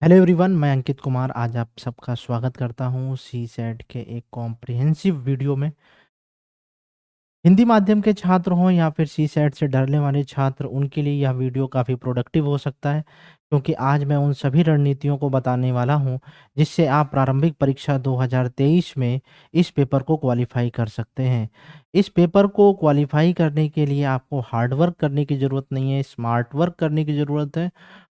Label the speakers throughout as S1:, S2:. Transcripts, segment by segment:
S1: Hello everyone, मैं अंकित कुमार आज आप सबका स्वागत करता हूँ सी सेट के एक कॉम्प्रिहेंसिव वीडियो में। हिंदी माध्यम के छात्र हों या फिर सी सेट से डरने वाले छात्र, उनके लिए यह वीडियो काफ़ी प्रोडक्टिव हो सकता है, क्योंकि आज मैं उन सभी रणनीतियों को बताने वाला हूँ जिससे आप प्रारंभिक परीक्षा 2023 में इस पेपर को क्वालिफाई कर सकते हैं। इस पेपर को क्वालिफाई करने के लिए आपको हार्ड वर्क करने की ज़रूरत नहीं है, स्मार्ट वर्क करने की ज़रूरत है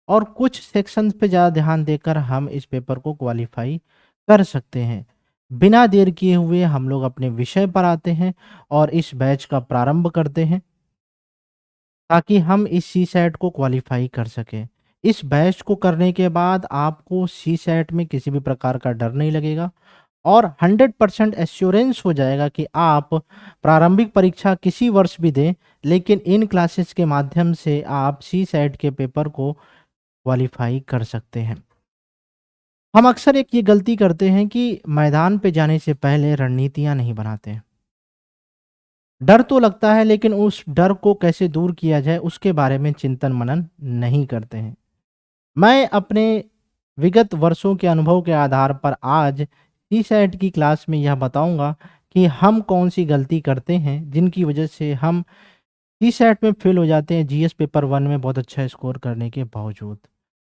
S1: और कुछ सेक्शंस पे ज़्यादा ध्यान देकर हम इस पेपर को क्वालिफाई कर सकते हैं। बिना देर किए हुए हम लोग अपने विषय पर आते हैं और इस बैच का प्रारंभ करते हैं ताकि हम इस सी सेट को क्वालिफाई कर सकें। इस बैच को करने के बाद आपको सी सेट में किसी भी प्रकार का डर नहीं लगेगा और 100% एश्योरेंस हो जाएगा कि आप प्रारंभिक परीक्षा किसी वर्ष भी दें, लेकिन इन क्लासेस के माध्यम से आप सी सेट के पेपर को क्वालिफाई कर सकते हैं। हम अक्सर एक ये गलती करते हैं कि मैदान पे जाने से पहले रणनीतियाँ नहीं बनाते हैं। डर तो लगता है, लेकिन उस डर को कैसे दूर किया जाए उसके बारे में चिंतन मनन नहीं करते हैं। मैं अपने विगत वर्षों के अनुभव के आधार पर आज सीसैट की क्लास में यह बताऊंगा कि हम कौन सी गलती करते हैं जिनकी वजह से हम सीसैट में फेल हो जाते हैं, जीएस पेपर 1 में बहुत अच्छा स्कोर करने के बावजूद।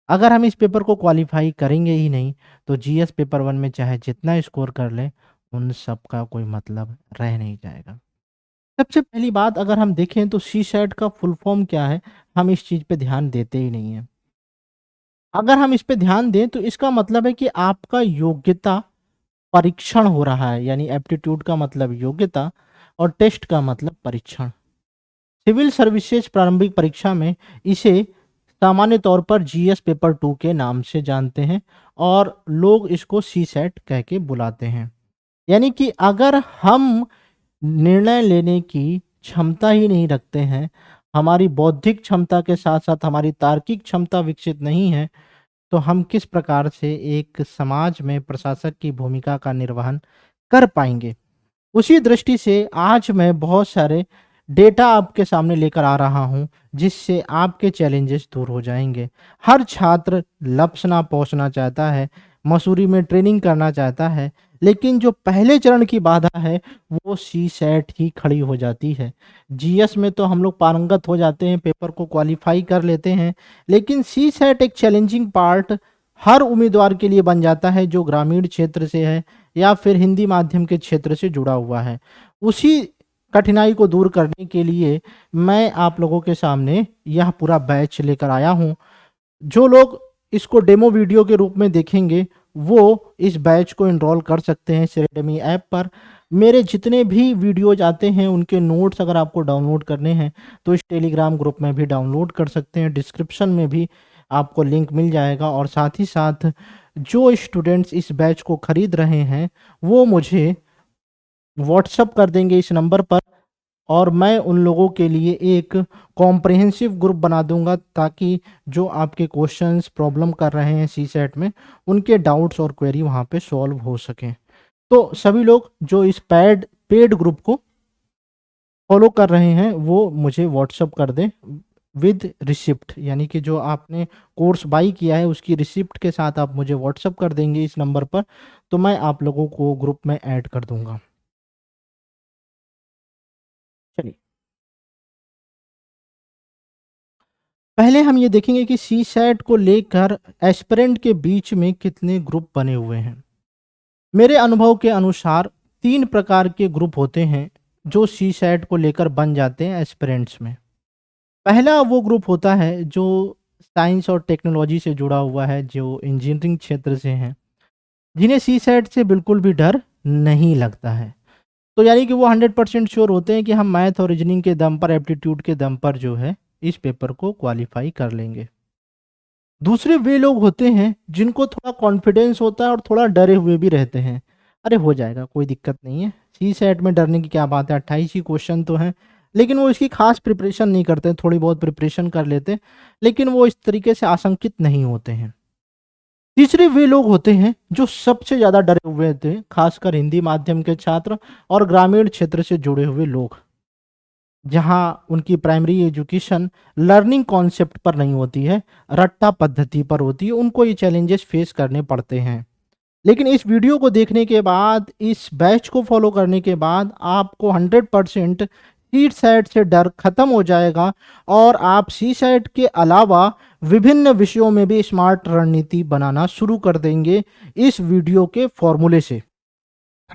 S1: अगर हम इस पेपर को क्वालिफाई करेंगे ही नहीं, तो जीएस पेपर 1 में चाहे जितना स्कोर कर लें, उन सब का कोई मतलब रह नहीं जाएगा। सबसे पहली बात, अगर हम देखें तो सीसैट का फुल फॉर्म क्या है, हम इस चीज़ पे ध्यान देते ही नहीं हैं। अगर हम इस पे ध्यान दें तो इसका मतलब है कि आपका योग्यता परीक्षण हो रहा है, यानी एप्टीट्यूड का मतलब योग्यता और टेस्ट का मतलब परीक्षण। सिविल सर्विसेज प्रारंभिक परीक्षा में इसे सामान्य तौर पर जीएस पेपर 2 के नाम से जानते हैं और लोग इसको सीसैट कह के बुलाते हैं। यानी कि अगर हम निर्णय लेने की क्षमता ही नहीं रखते हैं, हमारी बौद्धिक क्षमता के साथ-साथ हमारी तार्किक क्षमता विकसित नहीं है, तो हम किस प्रकार से एक समाज में प्रशासक की भूमिका का निर्वहन कर पाएँगे? उसी दृष्टि से आज मैं बहुत सारे डेटा आपके सामने लेकर आ रहा हूँ, जिससे आपके चैलेंजेस दूर हो जाएँगे। हर छात्र लक्ष्य पहुँचना चाहता है, मसूरी में ट्रेनिंग करना चाहता है, लेकिन जो पहले चरण की बाधा है, वो सीसैट ही खड़ी हो जाती है। जीएस में तो हम लोग पारंगत हो जाते हैं, पेपर को क्वालिफ़ाई कर लेते हैं, लेकिन सीसैट एक चैलेंजिंग पार्ट हर उम्मीदवार के लिए बन जाता है, जो ग्रामीण क्षेत्र से है या फिर हिंदी माध्यम के क्षेत्र से जुड़ा हुआ है। उसी कठिनाई को दूर करने के लिए मैं आप लोगों के सामने यह पूरा बैच लेकर आया हूँ। जो लोग इसको डेमो वीडियो के रूप में देखेंगे, वो इस बैच को एनरोल कर सकते हैं सेरेडमी ऐप पर। मेरे जितने भी वीडियोज़ आते हैं, उनके नोट्स अगर आपको डाउनलोड करने हैं, तो इस टेलीग्राम ग्रुप में भी डाउनलोड कर सकते हैं। डिस्क्रिप्शन में भी आपको लिंक मिल जाएगा और साथ ही साथ जो स्टूडेंट्स इस बैच को खरीद रहे हैं, वो मुझे व्हाट्सएप कर देंगे इस नंबर पर और मैं उन लोगों के लिए एक कॉम्प्रिहेंसिव ग्रुप बना दूंगा, ताकि जो आपके क्वेश्चंस प्रॉब्लम कर रहे हैं सीसैट में, उनके डाउट्स और क्वेरी वहाँ पे सॉल्व हो सकें। तो सभी लोग जो इस पेड ग्रुप को फॉलो कर रहे हैं, वो मुझे व्हाट्सएप कर दें विद रिसिप्ट, यानी कि जो आपने कोर्स बाई किया है उसकी रिसिप्ट के साथ आप मुझे व्हाट्सएप कर देंगे इस नंबर पर, तो मैं आप लोगों को ग्रुप में ऐड कर दूंगा। चलिए, पहले हम ये देखेंगे कि सीसैट को लेकर एस्पिरेंट के बीच में कितने ग्रुप बने हुए हैं। मेरे अनुभव के अनुसार 3 प्रकार के ग्रुप होते हैं जो सीसैट को लेकर बन जाते हैं एस्पिरेंट्स में। पहला वो ग्रुप होता है जो साइंस और टेक्नोलॉजी से जुड़ा हुआ है, जो इंजीनियरिंग क्षेत्र से हैं, जिन्हें सीसैट से बिल्कुल भी डर नहीं लगता है। तो यानी कि वो 100% श्योर होते हैं कि हम मैथ और रीजनिंग के दम पर, एप्टीट्यूड के दम पर जो है, इस पेपर को क्वालिफाई कर लेंगे। दूसरे वे लोग होते हैं जिनको थोड़ा कॉन्फिडेंस होता है और थोड़ा डरे हुए भी रहते हैं। अरे हो जाएगा, कोई दिक्कत नहीं है, सी सेट में डरने की क्या बात है, 28 ही क्वेश्चन तो हैं। लेकिन वो इसकी खास प्रिपरेशन नहीं करते, थोड़ी बहुत प्रिपरेशन कर लेते हैं, लेकिन वो इस तरीके से आशंकित नहीं होते हैं। तीसरे वे लोग होते हैं जो सबसे ज़्यादा डरे हुए थे, खासकर हिंदी माध्यम के छात्र और ग्रामीण क्षेत्र से जुड़े हुए लोग। जहाँ उनकी प्राइमरी एजुकेशन लर्निंग कॉन्सेप्ट पर नहीं होती है, रट्टा पद्धति पर होती है, उनको ये चैलेंजेस फेस करने पड़ते हैं। लेकिन इस वीडियो को देखने के बाद, इस बैच को फॉलो करने के बाद आपको 100% सी सेट से डर खत्म हो जाएगा और आप सी सेट के अलावा विभिन्न विषयों में भी स्मार्ट रणनीति बनाना शुरू कर देंगे इस वीडियो के फॉर्मूले से।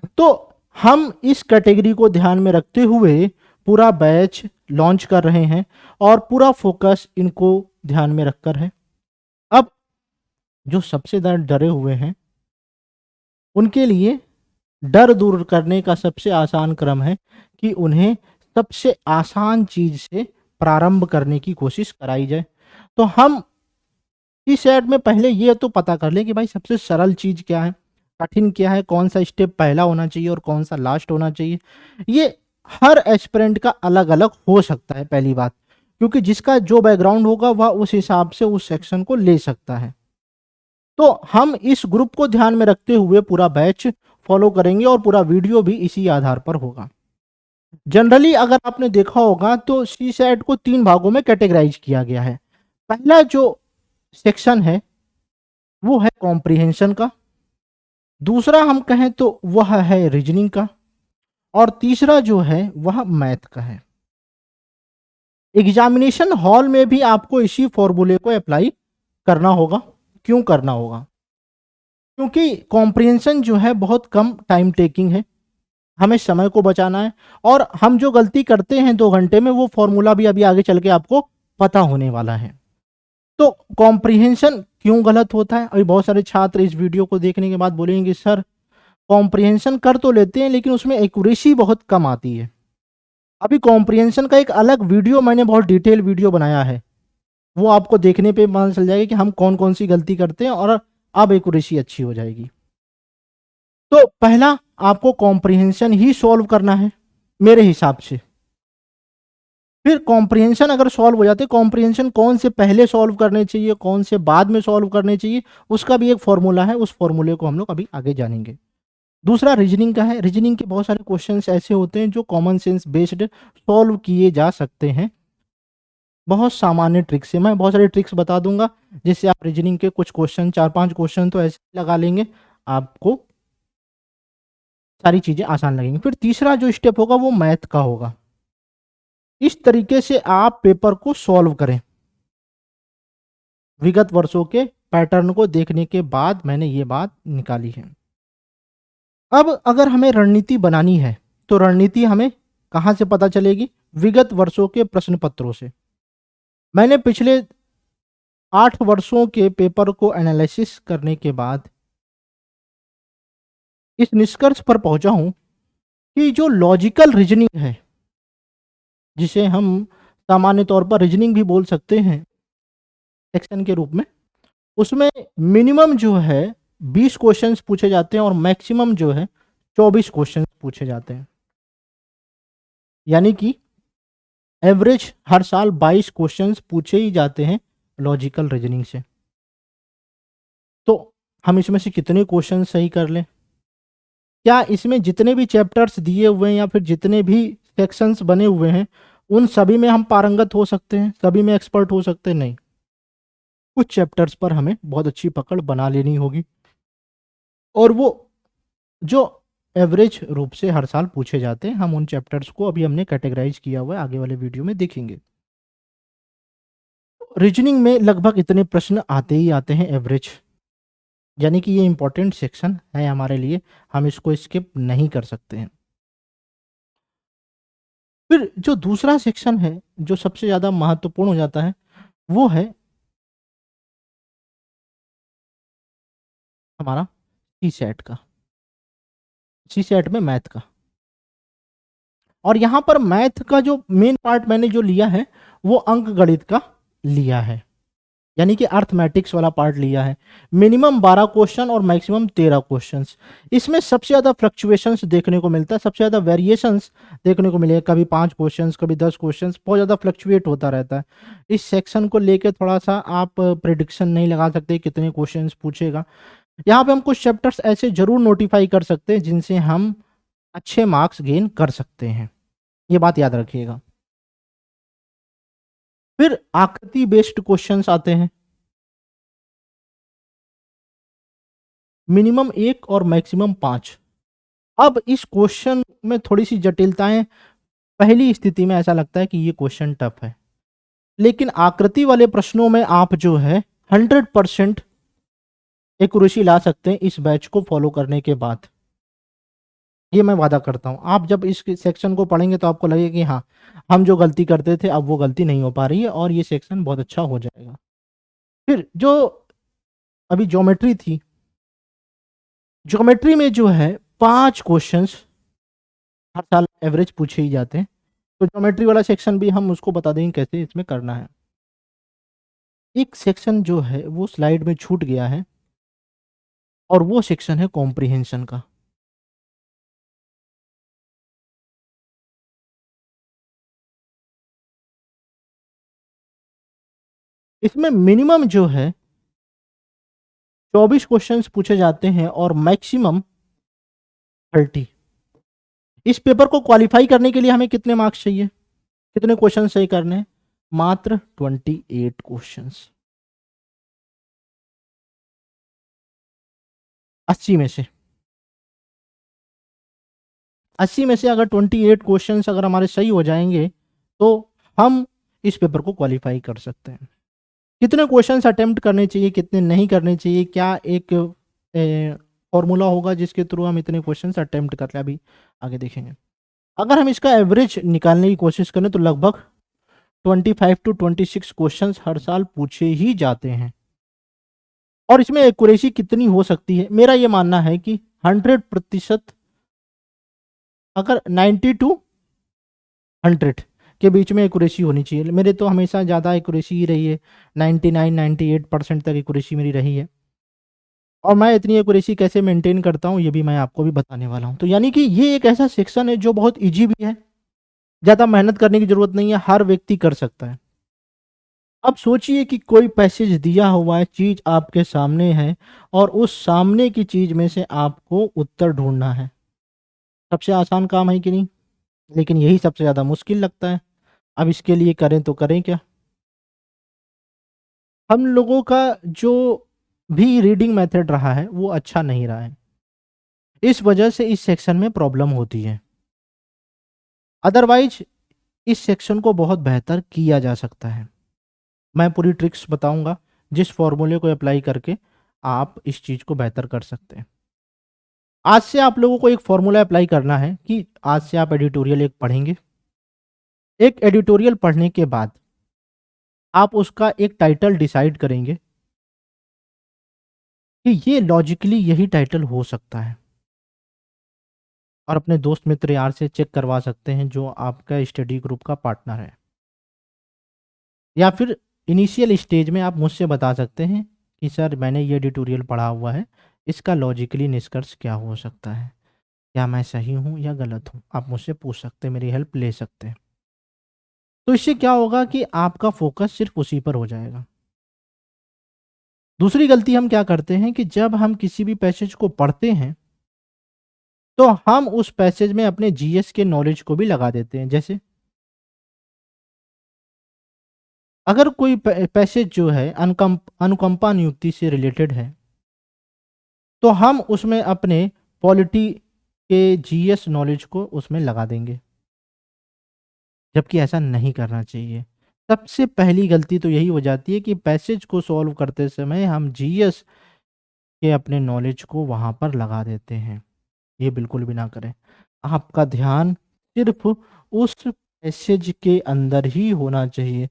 S1: तो हम इस कैटेगरी को ध्यान में रखते हुए पूरा बैच लॉन्च कर रहे हैं और पूरा फोकस इनको ध्यान में रखकर है। अब जो सबसे ज़्यादा डरे हुए हैं उनके लिए डर दूर करने का सबसे आसान क्रम है कि उन्हें सबसे आसान चीज से प्रारंभ करने की कोशिश कराई जाए। तो हम इस सेट में पहले ये तो पता कर लें कि भाई सबसे सरल चीज क्या है, कठिन क्या है, कौन सा स्टेप पहला होना चाहिए और कौन सा लास्ट होना चाहिए। ये हर एस्पिरेंट का अलग अलग हो सकता है, पहली बात, क्योंकि जिसका जो बैकग्राउंड होगा वह उस हिसाब से उस सेक्शन को ले सकता है। तो हम इस ग्रुप को ध्यान में रखते हुए पूरा बैच फॉलो करेंगे और पूरा वीडियो भी इसी आधार पर होगा। जनरली अगर आपने देखा होगा तो सी सेट को 3 भागों में कैटेगराइज किया गया है। पहला जो सेक्शन है वो है कॉम्प्रिहेंशन का, दूसरा हम कहें तो वह है रीजनिंग का, और तीसरा जो है वह मैथ का है। एग्जामिनेशन हॉल में भी आपको इसी फॉर्मूले को अप्लाई करना होगा। क्यों करना होगा? क्योंकि कॉम्प्रिहेंशन जो है बहुत कम टाइम टेकिंग है, हमें समय को बचाना है, और हम जो गलती करते हैं 2 घंटे में वो फॉर्मूला भी अभी आगे चल के आपको पता होने वाला है। तो कॉम्प्रिहेंशन क्यों गलत होता है? अभी बहुत सारे छात्र इस वीडियो को देखने के बाद बोलेंगे सर कॉम्प्रिहेंशन कर तो लेते हैं लेकिन उसमें एक्यूरेसी बहुत कम आती है। अभी कॉम्प्रिहेंशन का एक अलग वीडियो मैंने बहुत डिटेल वीडियो बनाया है, वो आपको देखने पे पता चल जाएगा कि हम कौन कौन सी गलती करते हैं और अब एक्यूरेसी अच्छी हो जाएगी। तो पहला आपको कॉम्प्रिहेंशन ही सॉल्व करना है मेरे हिसाब से। फिर कॉम्प्रिहेंशन अगर सॉल्व हो जाते, कॉम्प्रिहेंशन कौन से पहले सॉल्व करने चाहिए, कौन से बाद में सॉल्व करने चाहिए, उसका भी एक फॉर्मूला है, उस फॉर्मूले को हम लोग अभी आगे जानेंगे। दूसरा रीजनिंग का है। रीजनिंग के बहुत सारे क्वेश्चंस ऐसे होते हैं जो कॉमन सेंस बेस्ड सॉल्व किए जा सकते हैं बहुत सामान्य ट्रिक से। मैं बहुत सारे ट्रिक्स बता दूंगा जिससे आप रीजनिंग के कुछ क्वेश्चन, 4-5 क्वेश्चन तो ऐसे लगा लेंगे, आपको सारी चीजें आसान लगेंगी। फिर तीसरा जो स्टेप होगा वो मैथ का होगा। इस तरीके से आप पेपर को सॉल्व करें। विगत वर्षों के पैटर्न को देखने के बाद मैंने ये बात निकाली है। अब अगर हमें रणनीति बनानी है तो रणनीति हमें कहां से पता चलेगी? विगत वर्षों के प्रश्न पत्रों से। मैंने पिछले 8 वर्षों के पेपर को एनालिसिस करने के बाद इस निष्कर्ष पर पहुंचा हूं कि जो लॉजिकल रीजनिंग है, जिसे हम सामान्य तौर पर रीजनिंग भी बोल सकते हैं सेक्शन के रूप में, उसमें मिनिमम जो है 20 क्वेश्चंस पूछे जाते हैं और मैक्सिमम जो है 24 क्वेश्चंस पूछे जाते हैं। यानी कि एवरेज हर साल 22 क्वेश्चंस पूछे ही जाते हैं लॉजिकल रीजनिंग से। तो हम इसमें से कितने क्वेश्चन सही कर लें? क्या इसमें जितने भी चैप्टर्स दिए हुए हैं या फिर जितने भी सेक्शंस बने हुए हैं उन सभी में हम पारंगत हो सकते हैं, सभी में एक्सपर्ट हो सकते हैं? नहीं। कुछ चैप्टर्स पर हमें बहुत अच्छी पकड़ बना लेनी होगी और वो जो एवरेज रूप से हर साल पूछे जाते हैं, हम उन चैप्टर्स को अभी हमने कैटेगराइज किया हुआ है, आगे वाले वीडियो में देखेंगे। रीजनिंग में लगभग इतने प्रश्न आते ही आते हैं एवरेज, यानी कि ये इंपॉर्टेंट सेक्शन है हमारे लिए, हम इसको स्किप नहीं कर सकते हैं। फिर जो दूसरा सेक्शन है जो सबसे ज़्यादा महत्वपूर्ण हो जाता है वो है हमारा सी सेट का, सी सेट में मैथ का। और यहाँ पर मैथ का जो मेन पार्ट मैंने जो लिया है वो अंक गणित का लिया है, यानी कि अर्थमेटिक्स वाला पार्ट लिया है। मिनिमम 12 क्वेश्चन और मैक्सिमम 13 क्वेश्चंस। इसमें सबसे ज़्यादा फ्लक्चुएशंस देखने को मिलता है, सबसे ज़्यादा वेरिएशंस देखने को मिलेगा। कभी 5 क्वेश्चंस, कभी 10 क्वेश्चंस, बहुत ज़्यादा फ्लक्चुएट होता रहता है। इस सेक्शन को लेकर थोड़ा सा आप प्रिडिक्शन नहीं लगा सकते कितने क्वेश्चन पूछेगा। यहाँ पे हम कुछ चैप्टर्स ऐसे जरूर नोटिफाई कर सकते हैं जिनसे हम अच्छे मार्क्स गेन कर सकते हैं, ये बात याद रखिएगा। फिर आकृति बेस्ड क्वेश्चंस आते हैं, मिनिमम 1 और मैक्सिमम 5। अब इस क्वेश्चन में थोड़ी-सी जटिलताएँ, पहली स्थिति में ऐसा लगता है कि ये क्वेश्चन टफ है। लेकिन आकृति वाले प्रश्नों में आप जो है 100% एक्यूरेसी ला सकते हैं इस बैच को फॉलो करने के बाद। ये मैं वादा करता हूँ। आप जब इस सेक्शन को पढ़ेंगे तो आपको लगेगा कि हाँ, हम जो गलती करते थे अब वो गलती नहीं हो पा रही है और ये सेक्शन बहुत अच्छा हो जाएगा। फिर जो अभी ज्योमेट्री थी, ज्योमेट्री में जो है 5 क्वेश्चंस हर साल एवरेज पूछे ही जाते हैं। तो ज्योमेट्री वाला सेक्शन भी हम उसको बता देंगे कैसे इसमें करना है। एक सेक्शन जो है वो स्लाइड में छूट गया है और वो सेक्शन है कॉम्प्रिहेंशन का। इसमें मिनिमम जो है 24 क्वेश्चंस पूछे जाते हैं और मैक्सिमम 30। इस पेपर को क्वालिफाई करने के लिए हमें कितने मार्क्स चाहिए, कितने क्वेश्चन सही करने हैं? मात्र 28 क्वेश्चंस। 80 में से 80 में से अगर 28 क्वेश्चंस अगर हमारे सही हो जाएंगे तो हम इस पेपर को क्वालिफाई कर सकते हैं। कितने क्वेश्चंस अटेम्प्ट करने चाहिए, कितने नहीं करने चाहिए, क्या एक फॉर्मूला होगा जिसके थ्रू हम इतने क्वेश्चंस अटेम्प्ट कर लें, अभी आगे देखेंगे। अगर हम इसका एवरेज निकालने की कोशिश करें तो लगभग 25 टू 26 क्वेश्चंस हर साल पूछे ही जाते हैं। और इसमें एक्यूरेसी कितनी हो सकती है? मेरा ये मानना है कि 100%, अगर 90 टू 100 के बीच में एक्यूरेसी होनी चाहिए। मेरे तो हमेशा ज़्यादा एक्यूरेसी ही रही है, 99-98% तक एक्यूरेसी मेरी रही है। और मैं इतनी एक्यूरेसी कैसे मेंटेन करता हूँ ये भी मैं आपको भी बताने वाला हूँ। तो यानी कि ये एक ऐसा सेक्शन है जो बहुत ईजी भी है, ज़्यादा मेहनत करने की ज़रूरत नहीं है, हर व्यक्ति कर सकता है। अब सोचिए कि कोई पैसेज दिया हुआ है, चीज़ आपके सामने है और उस सामने की चीज़ में से आपको उत्तर ढूँढना है। सबसे आसान काम है कि नहीं? लेकिन यही सबसे ज़्यादा मुश्किल लगता है। अब इसके लिए करें तो करें क्या? हम लोगों का जो भी रीडिंग मेथड रहा है वो अच्छा नहीं रहा है। इस वजह से इस सेक्शन में प्रॉब्लम होती है। अदरवाइज़ इस सेक्शन को बहुत बेहतर किया जा सकता है। मैं पूरी ट्रिक्स बताऊँगा जिस फ़ॉर्मूले को अप्लाई करके आप इस चीज़ को बेहतर कर सकते हैं। आज से आप लोगों को एक फ़ॉर्मूला अप्लाई करना है कि आज से आप एडिटोरियल एक पढ़ेंगे। एक एडिटोरियल पढ़ने के बाद आप उसका एक टाइटल डिसाइड करेंगे कि ये लॉजिकली यही टाइटल हो सकता है। और अपने दोस्त मित्र यार से चेक करवा सकते हैं जो आपका स्टडी ग्रुप का पार्टनर है। या फिर इनिशियल स्टेज में आप मुझसे बता सकते हैं कि सर मैंने ये एडिटोरियल पढ़ा हुआ है, इसका लॉजिकली निष्कर्ष क्या हो सकता है? क्या मैं सही हूँ या गलत हूँ? आप मुझसे पूछ सकते हैं, मेरी हेल्प ले सकते हैं। तो इससे क्या होगा कि आपका फ़ोकस सिर्फ़ उसी पर हो जाएगा। दूसरी गलती हम क्या करते हैं कि जब हम किसी भी पैसेज को पढ़ते हैं, तो हम उस पैसेज में अपने जीएस के नॉलेज को भी लगा देते हैं। जैसे अगर कोई पैसेज जो है अनुकंपा नियुक्ति से रिलेटेड है, तो हम उसमें अपने पॉलिटी के जीएस नॉलेज को उसमें लगा देंगे, जबकि ऐसा नहीं करना चाहिए। सबसे पहली गलती तो यही हो जाती है कि पैसेज को सॉल्व करते समय हम जीएस के अपने नॉलेज को वहाँ पर लगा देते हैं। ये बिल्कुल भी ना करें। आपका ध्यान सिर्फ़ उस पैसेज के अंदर ही होना चाहिए।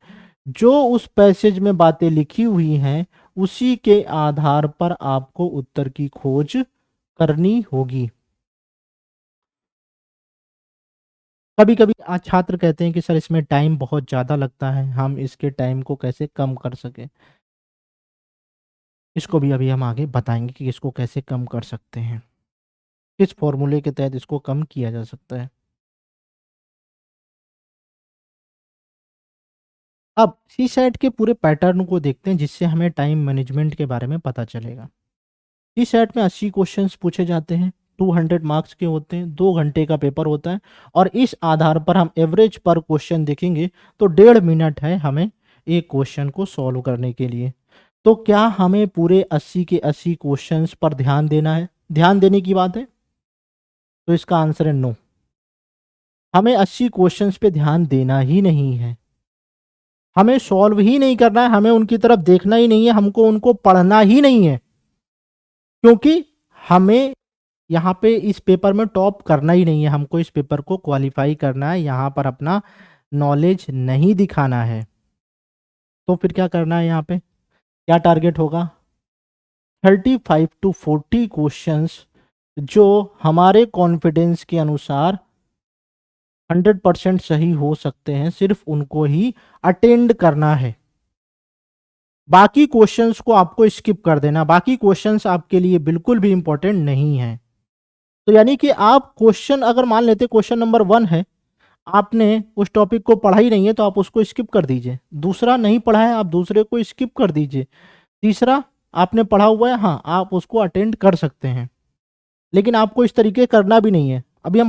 S1: जो उस पैसेज में बातें लिखी हुई हैं, उसी के आधार पर आपको उत्तर की खोज करनी होगी। कभी-कभी छात्र कहते हैं कि सर इसमें टाइम बहुत ज़्यादा लगता है, हम इसके टाइम को कैसे कम कर सकें? इसको भी अभी हम आगे बताएँगे कि इसको कैसे कम कर सकते हैं। किस फ़ॉर्मूले के तहत इसको कम किया जा सकता है। अब सीसैट के पूरे पैटर्न को देखते हैं जिससे हमें टाइम मैनेजमेंट के बारे में पता चलेगा। सीसैट में 80 क्वेश्चंस पूछे जाते हैं, 200 मार्क्स के होते हैं, 2 घंटे का पेपर होता है और इस आधार पर हम एवरेज पर क्वेश्चन देखेंगे तो 1.5 मिनट है हमें एक क्वेश्चन को सॉल्व करने के लिए। तो क्या हमें पूरे 80 के 80 क्वेश्चंस पर ध्यान देना है? ध्यान देने की बात है, तो इसका आंसर है नो। हमें 80 क्वेश्चंस पे ध्यान देना ही नहीं है, हमें सॉल्व ही नहीं करना है, हमें उनकी तरफ देखना ही नहीं है, हमको उनको पढ़ना ही नहीं है, क्योंकि हमें यहाँ पे इस पेपर में टॉप करना ही नहीं है, हमको इस पेपर को क्वालिफाई करना है, यहाँ पर अपना नॉलेज नहीं दिखाना है। तो फिर क्या करना है? यहाँ पे क्या टारगेट होगा? 35 to 40 क्वेश्चंस जो हमारे कॉन्फिडेंस के अनुसार 100% सही हो सकते हैं, सिर्फ उनको ही अटेंड करना है। बाकी क्वेश्चंस को आपको स्किप कर देना, बाकी क्वेश्चंस आपके लिए बिल्कुल भी इंपॉर्टेंट नहीं है। तो यानी कि आप क्वेश्चन अगर मान लेते क्वेश्चन नंबर 1 है, आपने उस टॉपिक को पढ़ा ही नहीं है तो आप उसको स्किप कर दीजिए। दूसरा नहीं पढ़ा है, आप दूसरे को स्किप कर दीजिए। तीसरा आपने पढ़ा हुआ है, हाँ आप उसको अटेंड कर सकते हैं, लेकिन आपको इस तरीके करना भी नहीं है। अभी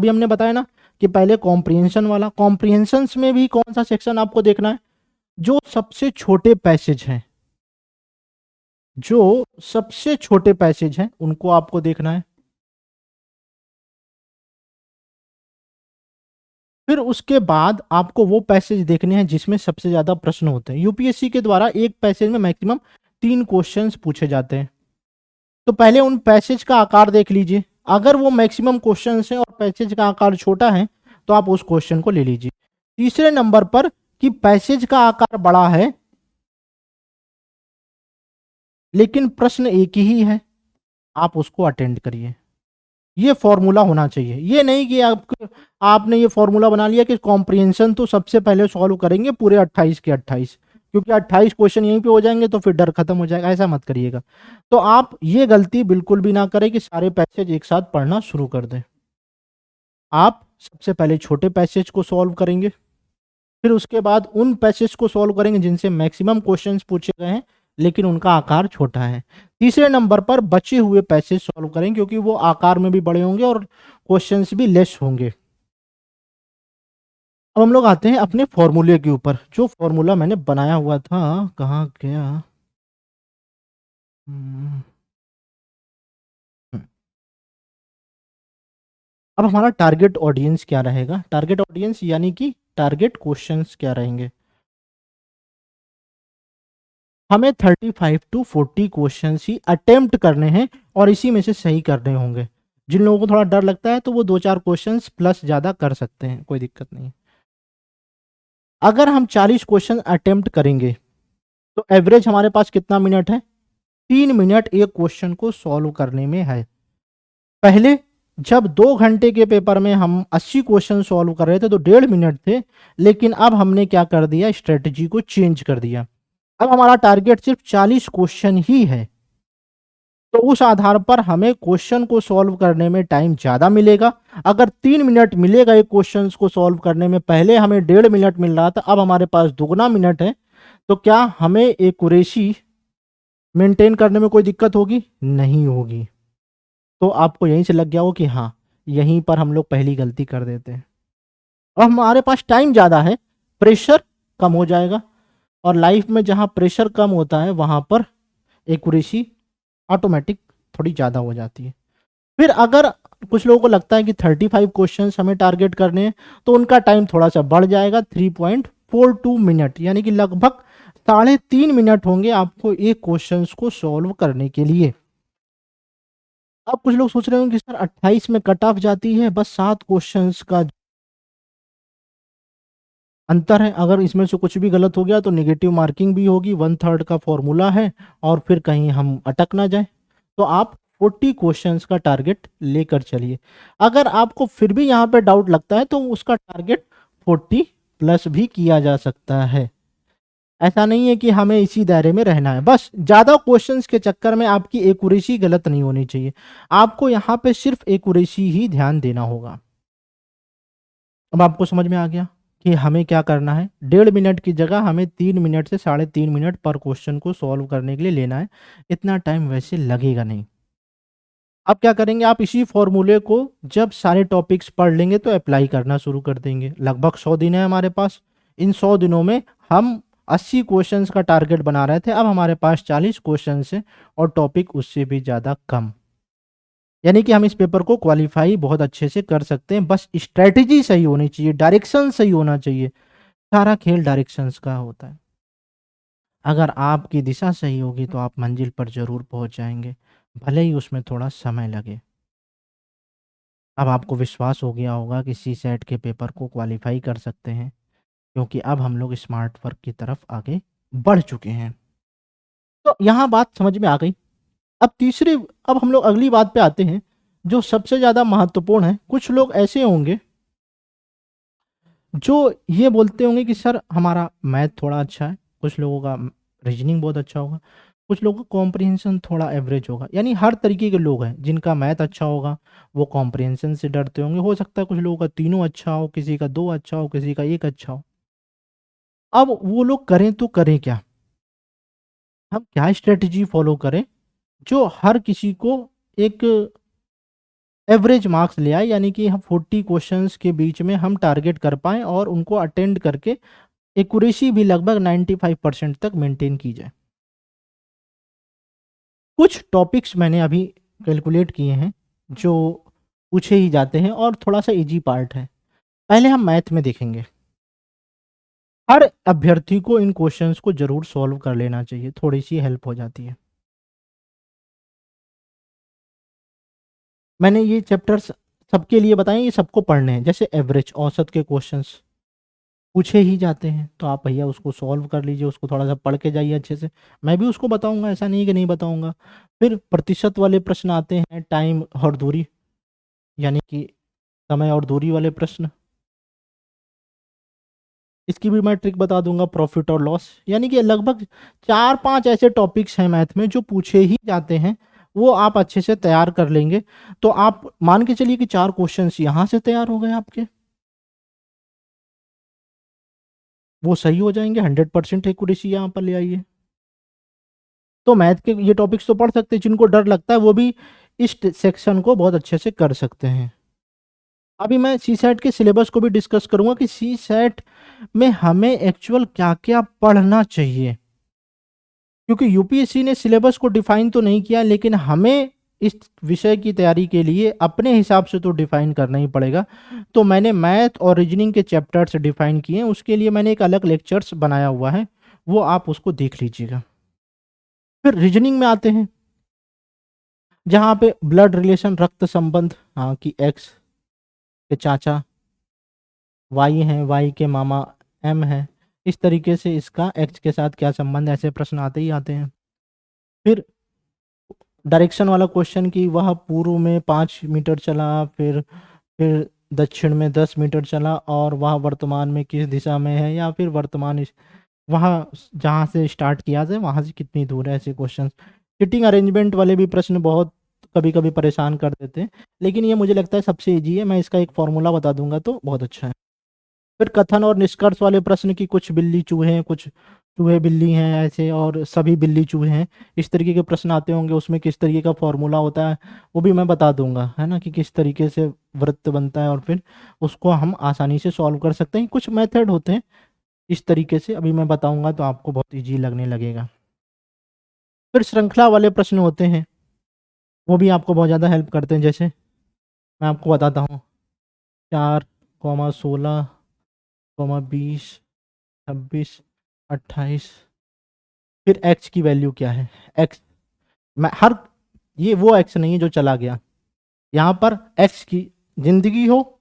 S1: हमने बताया ना कि पहले कॉम्प्रिहेंशन वाला, कॉम्प्रिहेंशंस में भी कौन सा सेक्शन आपको देखना है? जो सबसे छोटे पैसेज हैं, जो सबसे छोटे पैसेज हैं उनको आपको देखना है। फिर उसके बाद आपको वो पैसेज देखने हैं जिसमें सबसे ज्यादा प्रश्न होते हैं। यूपीएससी के द्वारा एक पैसेज में मैक्सिमम 3 क्वेश्चंस पूछे जाते हैं, तो पहले उन पैसेज का आकार देख लीजिए। अगर वो मैक्सिमम क्वेश्चंस हैं और पैसेज का आकार छोटा है तो आप उस क्वेश्चन को ले लीजिए। तीसरे नंबर पर कि पैसेज का आकार बड़ा है लेकिन प्रश्न एक ही है, आप उसको अटेंड करिए। ये फॉर्मूला होना चाहिए। ये नहीं कि आपने ये फॉर्मूला बना लिया कि कॉम्प्रिहेंशन तो सबसे पहले सॉल्व करेंगे पूरे 28 के 28, क्योंकि 28 क्वेश्चन यहीं पे हो जाएंगे तो फिर डर खत्म हो जाएगा। ऐसा मत करिएगा। तो आप ये गलती बिल्कुल भी ना करें कि सारे पैसेज एक साथ पढ़ना शुरू कर दें। आप सबसे पहले छोटे पैसेज को सॉल्व करेंगे, फिर उसके बाद उन पैसेज को सॉल्व करेंगे जिनसे मैक्सिमम क्वेश्चंस पूछे गए हैं लेकिन उनका आकार छोटा है। तीसरे नंबर पर बचे हुए पैसेज सॉल्व करेंगे क्योंकि वो आकार में भी बड़े होंगे और क्वेश्चंस भी लेस होंगे। अब हम लोग आते हैं अपने फॉर्मूले के ऊपर। जो फॉर्मूला मैंने बनाया हुआ था, कहाँ गया? हम्म, अब हमारा टारगेट ऑडियंस क्या रहेगा? टारगेट ऑडियंस यानी कि टारगेट क्वेश्चंस क्या रहेंगे? हमें 35 to 40 क्वेश्चंस ही अटेम्प्ट करने हैं और इसी में से सही करने होंगे। जिन लोगों को थोड़ा डर लगता है तो वो 2-4 क्वेश्चंस प्लस ज़्यादा कर सकते हैं, कोई दिक्कत नहीं। अगर हम 40 क्वेश्चन अटेम्प्ट करेंगे तो एवरेज हमारे पास कितना मिनट है? 3 मिनट एक क्वेश्चन को सॉल्व करने में है। पहले जब 2 घंटे के पेपर में हम 80 क्वेश्चन सॉल्व कर रहे थे तो 1.5 मिनट थे, लेकिन अब हमने क्या कर दिया? स्ट्रेटजी को चेंज कर दिया। अब हमारा टारगेट सिर्फ 40 क्वेश्चन ही है, तो उस आधार पर हमें क्वेश्चन को सॉल्व करने में टाइम ज़्यादा मिलेगा। अगर 3 मिनट मिलेगा एक क्वेश्चन को सॉल्व करने में, पहले हमें 1.5 मिनट मिल रहा था, अब हमारे पास दुगना मिनट है, तो क्या हमें एक्यूरेसी मेंटेन करने में कोई दिक्कत होगी? नहीं होगी। तो आपको यहीं से लग गया हो कि हाँ, यहीं पर हम लोग पहली गलती कर देते हैं। और हमारे पास टाइम ज़्यादा है, प्रेशर कम हो जाएगा, और लाइफ में जहाँ प्रेशर कम होता है वहाँ पर एक्यूरेसी ऑटोमेटिक थोड़ी ज़्यादा हो जाती है। फिर अगर कुछ लोगों को लगता है कि 35 क्वेश्चंस हमें टारगेट करने हैं तो उनका टाइम थोड़ा सा बढ़ जाएगा, 3.42 मिनट, यानी कि लगभग 3.5 मिनट होंगे आपको एक क्वेश्चंस को सॉल्व करने के लिए। अब कुछ लोग सोच रहे होंगे कि सर 28 में कट ऑफ जाती है, बस 7 क्वेश्चंस का अंतर है, अगर इसमें से कुछ भी गलत हो गया तो नेगेटिव मार्किंग भी होगी, 1/3 का फॉर्मूला है, और फिर कहीं हम अटक ना जाए। तो आप 40 क्वेश्चंस का टारगेट लेकर चलिए। अगर आपको फिर भी यहाँ पे डाउट लगता है तो उसका टारगेट 40 प्लस भी किया जा सकता है। ऐसा नहीं है कि हमें इसी दायरे में रहना है। बस ज़्यादा क्वेश्चंस के चक्कर में आपकी एक्यूरेसी गलत नहीं होनी चाहिए। आपको यहाँ पे सिर्फ एक्यूरेसी ही ध्यान देना होगा। अब आपको समझ में आ गया कि हमें क्या करना है? 1.5 मिनट की जगह हमें 3 मिनट से 3.5 मिनट पर क्वेश्चन को सॉल्व करने के लिए लेना है। इतना टाइम वैसे लगेगा नहीं। अब क्या करेंगे? आप इसी फॉर्मूले को जब सारे टॉपिक्स पढ़ लेंगे तो अप्लाई करना शुरू कर देंगे। लगभग 100 दिन है हमारे पास। इन 100 दिनों में हम 80 क्वेश्चंस का टारगेट बना रहे थे, अब हमारे पास 40 क्वेश्चंस है और टॉपिक उससे भी ज़्यादा कम। यानी कि हम इस पेपर को क्वालिफाई बहुत अच्छे से कर सकते हैं, बस स्ट्रैटेजी सही होनी चाहिए, डायरेक्शन सही होना चाहिए। सारा खेल डायरेक्शंस का होता है। अगर आपकी दिशा सही होगी तो आप मंजिल पर ज़रूर पहुंच जाएंगे, भले ही उसमें थोड़ा समय लगे। अब आपको विश्वास हो गया होगा कि सी सेट के पेपर को क्वालिफाई कर सकते हैं, क्योंकि अब हम लोग स्मार्ट वर्क की तरफ आगे बढ़ चुके हैं। तो यहाँ बात समझ में आ गई। अब हम लोग अगली बात पे आते हैं, जो सबसे ज़्यादा महत्वपूर्ण है। कुछ लोग ऐसे होंगे जो ये बोलते होंगे कि सर हमारा मैथ थोड़ा अच्छा है, कुछ लोगों का रीजनिंग बहुत अच्छा होगा, कुछ लोगों का कॉम्प्रिहेंशन थोड़ा एवरेज होगा। यानी हर तरीके के लोग हैं। जिनका मैथ अच्छा होगा वो कॉम्प्रिहेंशन से डरते होंगे, हो सकता है कुछ लोगों का तीनों अच्छा हो, किसी का दो अच्छा हो, किसी का एक अच्छा हो। अब वो लोग करें तो करें क्या, हम क्या स्ट्रेटजी फॉलो करें जो हर किसी को एक एवरेज मार्क्स ले आए, यानी कि हम 40 क्वेश्चंस के बीच में हम टारगेट कर पाएँ और उनको अटेंड करके एक्यूरेसी भी लगभग 95% तक मेंटेन की जाए। कुछ टॉपिक्स मैंने अभी कैलकुलेट किए हैं जो पूछे ही जाते हैं और थोड़ा सा इजी पार्ट है। पहले हम मैथ में देखेंगे। हर अभ्यर्थी को इन क्वेश्चंस को जरूर सॉल्व कर लेना चाहिए, थोड़ी सी हेल्प हो जाती है। मैंने ये चैप्टर्स सबके लिए बताए, ये सबको पढ़ने हैं। जैसे एवरेज औसत के क्वेश्चंस पूछे ही जाते हैं, तो आप भैया उसको सॉल्व कर लीजिए, उसको थोड़ा सा पढ़ के जाइए अच्छे से। मैं भी उसको बताऊंगा, ऐसा नहीं कि नहीं बताऊंगा। फिर प्रतिशत वाले प्रश्न आते हैं, टाइम और दूरी, यानी कि समय और दूरी वाले प्रश्न, इसकी भी मैं ट्रिक बता दूंगा। प्रॉफिट और लॉस, यानी कि लगभग 4-5 ऐसे टॉपिक्स हैं मैथ में जो पूछे ही जाते हैं, वो आप अच्छे से तैयार कर लेंगे तो आप मान के चलिए कि 4 क्वेश्चंस यहाँ से तैयार हो गए आपके, वो सही हो जाएंगे। 100% एक्यूरेसी यहाँ पर ले आइए। तो मैथ के ये टॉपिक्स तो पढ़ सकते हैं, जिनको डर लगता है वो भी इस सेक्शन को बहुत अच्छे से कर सकते हैं। अभी मैं सी सेट के सिलेबस को भी डिस्कस करूंगा कि सी सेट में हमें एक्चुअल क्या क्या पढ़ना चाहिए, क्योंकि यूपीएससी ने सिलेबस को डिफाइन तो नहीं किया, लेकिन हमें इस विषय की तैयारी के लिए अपने हिसाब से तो डिफाइन करना ही पड़ेगा। तो मैंने मैथ और रीजनिंग के चैप्टर्स डिफाइन किए हैं, उसके लिए मैंने एक अलग लेक्चर्स बनाया हुआ है, वो आप उसको देख लीजिएगा। फिर रीजनिंग में आते हैं, जहाँ पे ब्लड रिलेशन, रक्त संबंध, हाँ कि एक्स के चाचा वाई हैं, वाई के मामा एम है, इस तरीके से इसका एक्स के साथ क्या संबंध, ऐसे प्रश्न आते ही आते हैं। फिर डायरेक्शन वाला क्वेश्चन कि वह पूर्व में 5 मीटर चला, फिर दक्षिण में 10 मीटर चला और वह वर्तमान में किस दिशा में है, या फिर वहाँ जहाँ से स्टार्ट किया जाए वहाँ से कितनी दूर है, ऐसे क्वेश्चन। सिटिंग अरेंजमेंट वाले भी प्रश्न बहुत कभी कभी परेशान कर देते हैं, लेकिन ये मुझे लगता है सबसे ईजी है। मैं इसका एक फॉर्मूला बता दूंगा तो बहुत अच्छा है। फिर कथन और निष्कर्ष वाले प्रश्न की कुछ बिल्ली चूहे हैं, कुछ चूहे बिल्ली हैं ऐसे, और सभी बिल्ली चूहे हैं, इस तरीके के प्रश्न आते होंगे। उसमें किस तरीके का फॉर्मूला होता है वो भी मैं बता दूंगा, है ना, कि किस तरीके से वृत्त बनता है और फिर उसको हम आसानी से सॉल्व कर सकते हैं। कुछ मेथड होते हैं इस तरीके से, अभी मैं बताऊंगा तो आपको बहुत ईजी लगने लगेगा। फिर श्रृंखला वाले प्रश्न होते हैं, वो भी आपको बहुत ज़्यादा हेल्प करते हैं। जैसे मैं आपको बताता हूँ, 4, 16, 20, 26, 28। फिर एक्स की वैल्यू क्या है, एक्स, मैं हर, ये वो एक्स नहीं है जो चला गया, यहाँ पर एक्स की जिंदगी हो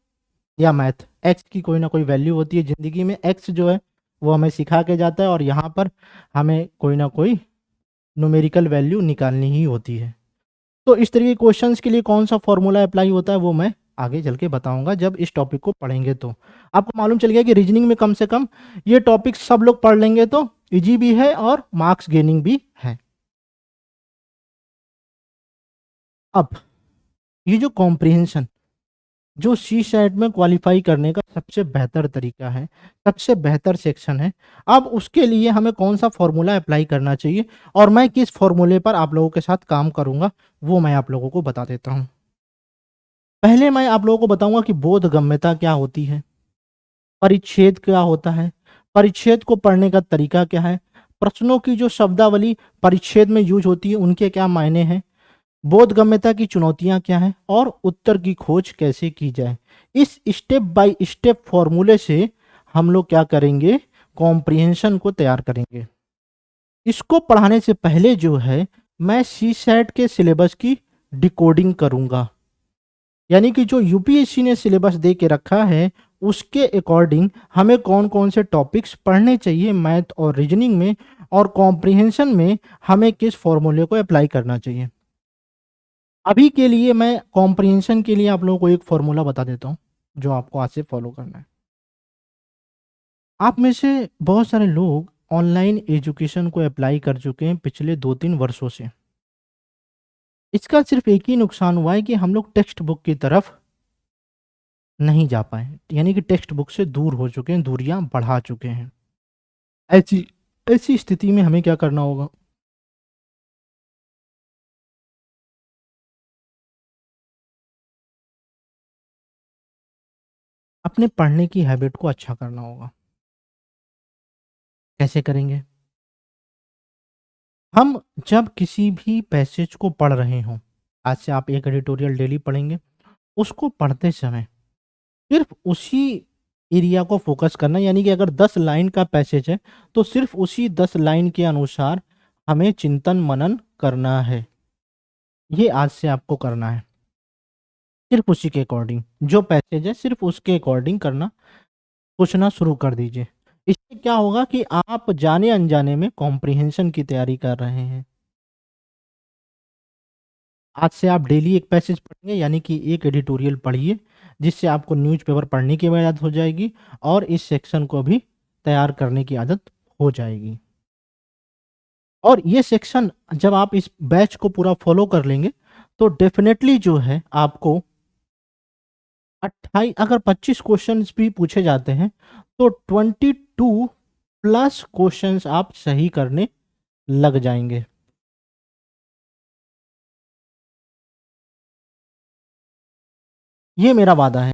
S1: या मैथ, एक्स की कोई ना कोई वैल्यू होती है जिंदगी में। एक्स जो है वो हमें सिखा के जाता है और यहाँ पर हमें कोई ना कोई न्यूमेरिकल वैल्यू निकालनी ही होती है। तो इस तरीके के क्वेश्चंस के लिए कौन सा फॉर्मूला अप्लाई होता है वो मैं आगे चल के बताऊंगा जब इस टॉपिक को पढ़ेंगे। तो आपको मालूम चल गया कि रीजनिंग में कम से कम ये टॉपिक सब लोग पढ़ लेंगे तो इजी भी है और मार्क्स गेनिंग भी है। अब ये जो कॉम्प्रिहेंशन, जो सी सेट में क्वालिफाई करने का सबसे बेहतर तरीका है, सबसे बेहतर सेक्शन है, अब उसके लिए हमें कौन सा फॉर्मूला अप्लाई करना चाहिए और मैं किस फॉर्मूले पर आप लोगों के साथ काम करूंगा वो मैं आप लोगों को बता देता हूं। पहले मैं आप लोगों को बताऊंगा कि बोधगम्यता क्या होती है, परिच्छेद क्या होता है, परिच्छेद को पढ़ने का तरीका क्या है, प्रश्नों की जो शब्दावली परिच्छेद में यूज होती है उनके क्या मायने हैं, बोधगम्यता की चुनौतियां क्या हैं और उत्तर की खोज कैसे की जाए। इस स्टेप बाय स्टेप फॉर्मूले से हम लोग क्या करेंगे, कॉम्प्रिहेंशन को तैयार करेंगे। इसको पढ़ाने से पहले जो है मैं सी सेट के सिलेबस की डिकोडिंग करूंगा, यानी कि जो यूपीएससी ने सिलेबस दे के रखा है उसके अकॉर्डिंग हमें कौन कौन से टॉपिक्स पढ़ने चाहिए मैथ और रीजनिंग में, और कॉम्प्रिहेंशन में हमें किस फॉर्मूले को अप्लाई करना चाहिए। अभी के लिए मैं कॉम्प्रिहेंशन के लिए आप लोगों को एक फॉर्मूला बता देता हूँ जो आपको आज से फॉलो करना है। आप में से बहुत सारे लोग ऑनलाइन एजुकेशन को अप्लाई कर चुके हैं पिछले 2-3 वर्षों से। इसका सिर्फ एक ही नुकसान हुआ है कि हम लोग टेक्स्ट बुक की तरफ नहीं जा पाए, यानी कि टेक्स्ट बुक से दूर हो चुके हैं, दूरियां बढ़ा चुके हैं। ऐसी ऐसी स्थिति में हमें क्या करना होगा, अपने पढ़ने की हैबिट को अच्छा करना होगा। कैसे करेंगे, हम जब किसी भी पैसेज को पढ़ रहे हों, आज से आप एक एडिटोरियल डेली पढ़ेंगे, उसको पढ़ते समय सिर्फ उसी एरिया को फोकस करना, यानी कि अगर 10 लाइन का पैसेज है तो सिर्फ उसी 10 लाइन के अनुसार हमें चिंतन मनन करना है। ये आज से आपको करना है, सिर्फ उसी के अकॉर्डिंग जो पैसेज है सिर्फ उसके अकॉर्डिंग करना, सोचना शुरू कर दीजिए। इससे क्या होगा कि आप जाने अनजाने में कॉम्प्रिहेंशन की तैयारी कर रहे हैं। आज से आप डेली एक पैसेज पढ़ेंगे, यानी कि एक एडिटोरियल पढ़िए, जिससे आपको न्यूज़पेपर पढ़ने की भी आदत हो जाएगी और इस सेक्शन को भी तैयार करने की आदत हो जाएगी। और ये सेक्शन जब आप इस बैच को पूरा फॉलो कर लेंगे तो डेफिनेटली जो है आपको 28, अगर 25 क्वेश्चंस भी पूछे जाते हैं तो 22+ क्वेश्चंस आप सही करने लग जाएंगे। ये मेरा वादा है।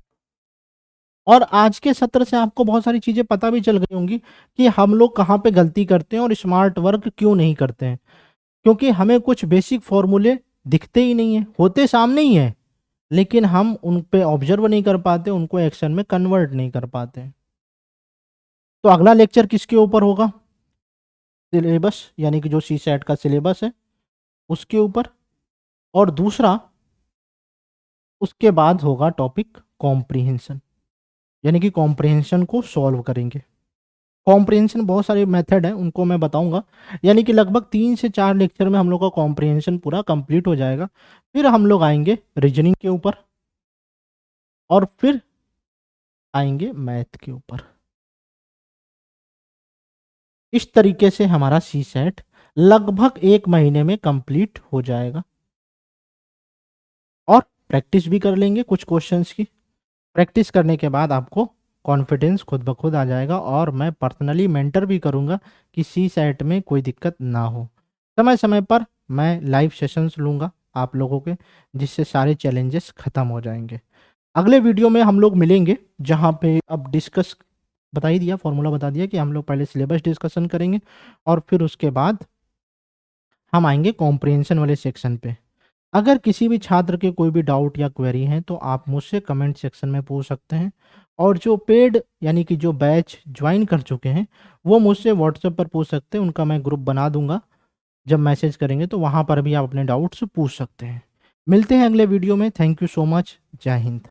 S1: और आज के सत्र से आपको बहुत सारी चीजें पता भी चल गई होंगी कि हम लोग कहाँ पे गलती करते हैं और स्मार्ट वर्क क्यों नहीं करते हैं, क्योंकि हमें कुछ बेसिक फॉर्मूले दिखते ही नहीं है, होते सामने ही है, लेकिन हम उन पे ऑब्जर्व नहीं कर पाते, उनको एक्शन में कन्वर्ट नहीं कर पाते। तो अगला लेक्चर किसके ऊपर होगा, सिलेबस, यानी कि जो सी सेट का सिलेबस है उसके ऊपर, और दूसरा उसके बाद होगा टॉपिक कॉम्प्रिहेंशन, यानी कि कॉम्प्रिहेंशन को सॉल्व करेंगे। कॉम्प्रिहेंशन बहुत सारे मेथड हैं, उनको मैं बताऊंगा, यानी कि लगभग 3 से 4 लेक्चर में हम लोग का कॉम्प्रिहेंशन पूरा कंप्लीट हो जाएगा। फिर हम लोग आएंगे रीजनिंग के ऊपर और फिर आएंगे मैथ के ऊपर। इस तरीके से हमारा सी सेट लगभग 1 महीने में कंप्लीट हो जाएगा। और प्रैक्टिस भी कर लेंगे कुछ क्वेश्चंस की। प्रैक्टिस करने के बाद आपको कॉन्फिडेंस खुद ब खुद आ जाएगा और मैं पर्सनली मेंटर भी करूंगा कि सी सेट में कोई दिक्कत ना हो। समय समय पर मैं लाइव सेशंस लूंगा आप लोगों के, जिससे सारे चैलेंजेस खत्म हो जाएंगे। अगले वीडियो में हम लोग मिलेंगे जहाँ पे अब डिस्कस बता ही दिया, फॉर्मूला बता दिया कि हम लोग पहले सिलेबस डिस्कशन करेंगे और फिर उसके बाद हम आएंगे कॉम्प्रिहेंशन वाले सेक्शन पे। अगर किसी भी छात्र के कोई भी डाउट या क्वेरी है तो आप मुझसे कमेंट सेक्शन में पूछ सकते हैं, और जो पेड यानी कि जो बैच ज्वाइन कर चुके हैं वो मुझसे व्हाट्सएप पर पूछ सकते हैं, उनका मैं ग्रुप बना दूंगा, जब मैसेज करेंगे तो वहाँ पर भी आप अपने डाउट्स पूछ सकते हैं। मिलते हैं अगले वीडियो में। Thank you so much. जय हिंद।